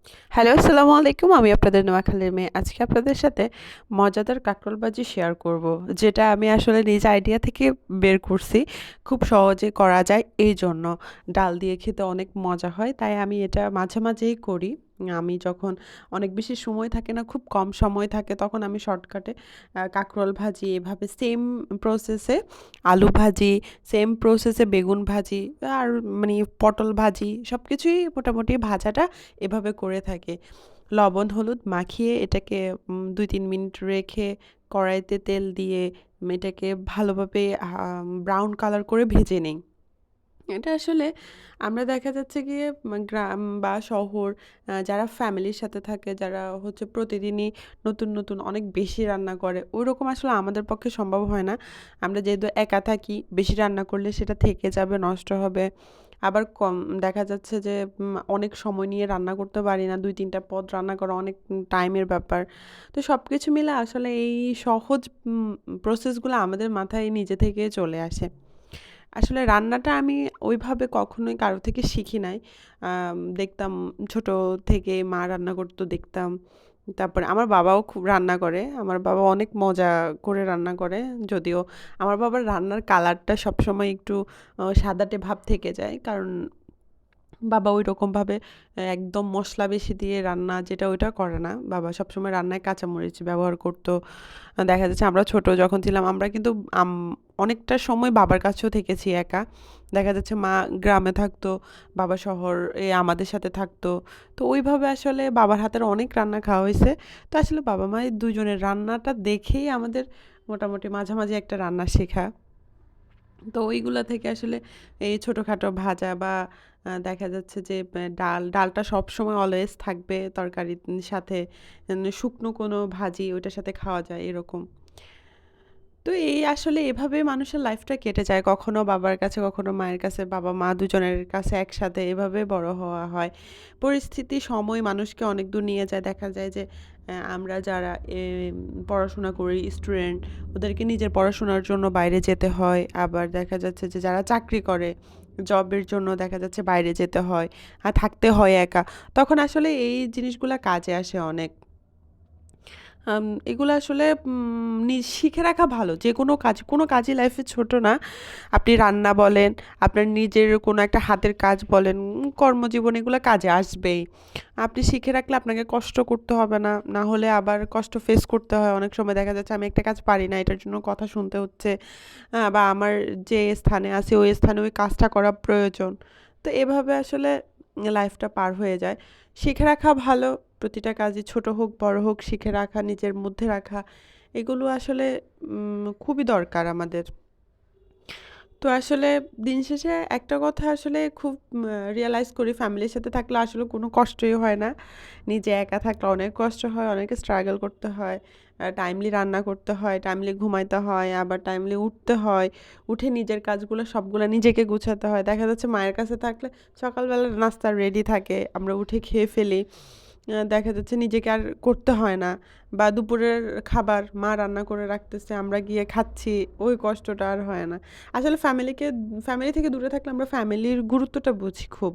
Hello, আসসালামু আলাইকুম। আমি আপনাদের নোয়াখালীর মেয়ে। আজকে আপনাদের সাথে মজাদার কাঁকরোল ভাজি শেয়ার করব। যেটা আমি আসলে নিজ আইডিয়া থেকে বের করছি। খুব সহজে করা যায় এইজন্য। ডাল দিয়ে খেতে অনেক মজা হয়। তাই আমি এটা মাঝে, মাঝেই করি। আমি যখন অনেক বেশি সময় থাকে না, খুব কম সময় থাকে তখন আমি শর্টকাটে কাঁকরোল ভাজি এভাবে সেম প্রসেসে আলু ভাজি, সেম প্রসেসে বেগুন ভাজি আর মানে পটল ভাজি সবকিছুই মোটামুটি ভাজাটা এভাবে করে থাকি। লবণ হলুদ মাখিয়ে এটাকে ২-৩ মিনিট রেখে কড়াইতে তেল দিয়ে এটাকে ভালোভাবে ব্রাউন কালার করে ভেজে নেই। এটা আসলে আমরা দেখা যাচ্ছে গিয়ে গ্রাম বা শহর যারা ফ্যামিলির সাথে থাকে, যারা হচ্ছে প্রতিদিনই নতুন, নতুন অনেক বেশি রান্না করে, ওইরকম আসলে আমাদের পক্ষে সম্ভব হয় না। আমরা যেহেতু একা থাকি, বেশি রান্না করলে সেটা থেকে যাবে, নষ্ট হবে। আবার কম দেখা যাচ্ছে যে অনেক সময় নিয়ে রান্না করতে পারি না। ২-৩ টা পদ রান্না করা অনেক টাইমের ব্যাপার। তো সবকিছু মিলে আসলে এই সহজ প্রসেসগুলো আমাদের মাথায় নিজে থেকে চলে আসে। আসলে রান্নাটা আমি ওইভাবে কখনোই কারো থেকে শিখি নাই। দেখতাম ছোট থেকে মা রান্না করতো দেখতাম। তারপরে আমার বাবাও খুব রান্না করে। আমার বাবা অনেক মজা করে রান্না করে। যদিও আমার বাবার রান্নার কালারটা সবসময় একটু সাদাটে ভাব থেকে যায়। কারণ বাবা ঐরকমভাবে একদম মসলা বেশি দিয়ে রান্না যেটা ওইটা করে না। বাবা সবসময় রান্নায় কাঁচামরিচ ব্যবহার করতো। দেখা যাচ্ছে আমরা ছোট যখন ছিলাম আমরা কিন্তু আম অনেকটা সময় বাবার কাছেও থেকেছি একা। দেখা যাচ্ছে মা গ্রামে থাকতো, বাবা শহরে আমাদের সাথে থাকতো। তো ওইভাবে আসলে বাবার হাতের অনেক রান্না খাওয়া হইছে। তো আসলে বাবা-মায়ের দুজনের রান্নাটা দেখেই আমাদের মোটামুটি মাঝামাঝি একটা রান্না শেখা। তো ওইগুলা থেকে আসলে এই ছোটখাটো ভাজা বা দেখা যাচ্ছে যে ডালটা সবসময় অলওয়েজ থাকবে তরকারির সাথে। শুকনো কোনো ভাজি ওইটার সাথে খাওয়া যায় এরকম। তো এই আসলে এভাবে মানুষের লাইফটা কেটে যায়। কখনো বাবার কাছে, কখনো মায়ের কাছে, বাবা-মা দুজনের কাছে একসাথে এভাবে বড় হওয়া হয়। পরিস্থিতি, সময় মানুষকে অনেক দূর নিয়ে যায়। দেখা যায় যে আমরা যারা পড়াশোনা করি, স্টুডেন্ট, ওদেরকে নিজের পড়াশোনার জন্য বাইরে যেতে হয়। আবার দেখা যাচ্ছে যে যারা চাকরি করে, জবের জন্য দেখা যাচ্ছে বাইরে যেতে হয়। আর থাকতে হয় একা। তখন আসলে এই জিনিসগুলা কাজে আসে অনেক। এগুলো আসলে শিখে রাখা ভালো। যেকোনো কাজ, কোনো কাজই লাইফে ছোট না। আপনি রান্না বলেন, আপনার নিজের কোনো একটা হাতের কাজ বলেন, কর্মজীবন এগুলো কাজে আসবেই। আপনি শিখে রাখলে আপনাকে কষ্ট করতে হবে না। না হলে আবার কষ্ট ফেস করতে হয়। অনেক সময় দেখা যাচ্ছে আমি একটা কাজ পারি না, এটার জন্য কথা শুনতে হচ্ছে। বা আমার যে স্থানে আছি ওই স্থানে ওই কাজটা করা প্রয়োজন। তো এভাবে আসলে লাইফটা পার হয়ে যায়। শিখে রাখা ভালো। প্রতিটা কাজই ছোট হোক, বড় হোক শিখে রাখা, নিজের মধ্যে রাখা এগুলো আসলে খুবই দরকার আমাদের। তো আসলে দিন শেষে একটা কথা আসলে খুব রিয়ালাইজ করি ফ্যামিলির সাথে থাকলে আসলে কোনো কষ্টই হয় না। নিজে একা থাকলে অনেক কষ্ট হয়, অনেক স্ট্রাগল করতে হয়। টাইমলি রান্না করতে হয়, টাইমলি ঘুমাইতে হয়, আবার টাইমলি উঠতে হয়। উঠে নিজের কাজগুলো সবগুলা নিজেকে গুছাতে হয়। দেখা যাচ্ছে মায়ের কাছে থাকলে সকালবেলা নাস্তা রেডি থাকে, আমরা উঠে খেয়ে ফেলি। দেখা যাচ্ছে নিজেকে আর করতে হয় না। বা দুপুরের খাবার মা রান্না করে রাখতেছে, আমরা গিয়ে খাচ্ছি, ওই কষ্টটা আর হয় না। আসলে ফ্যামিলি থেকে দূরে থাকলে আমরা ফ্যামিলির গুরুত্বটা বুঝি খুব।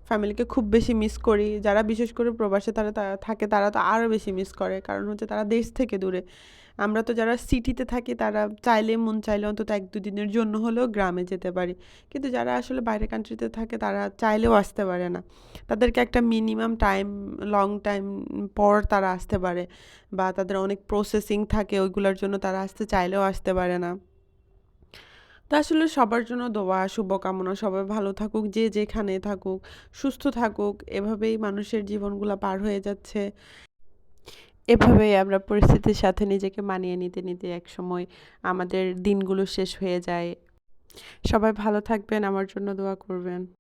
ফ্যামিলিকে খুব বেশি মিস করি। যারা বিশেষ করে প্রবাসে তারা থাকে তারা তো আরও বেশি মিস করে। কারণ হচ্ছে তারা দেশ থেকে দূরে। আমরা তো যারা সিটিতে থাকি তারা চাইলে মন চাইলে অন্তত ১-২ দিনের জন্য হলেও গ্রামে যেতে পারি। কিন্তু যারা আসলে বাইরের কান্ট্রিতে থাকে তারা চাইলেও আসতে পারে না। তাদেরকে একটা মিনিমাম টাইম, লং টাইম পর তারা আসতে পারে। বা তাদের অনেক প্রসেসিং থাকে ওইগুলোর জন্য তারা আসতে চাইলেও আসতে পারে না। তো আসলে সবার জন্য দোয়া, শুভকামনা। সবাই ভালো থাকুক, যে যেখানে থাকুক, সুস্থ থাকুক। এভাবেই মানুষের জীবনগুলা পার হয়ে যাচ্ছে। এভাবেই আমরা পরিস্থিতির সাথে নিজেকে মানিয়ে নিতে, নিতে একসময় আমাদের দিনগুলো শেষ হয়ে যায়। সবাই ভালো থাকবেন, আমার জন্য দোয়া করবেন।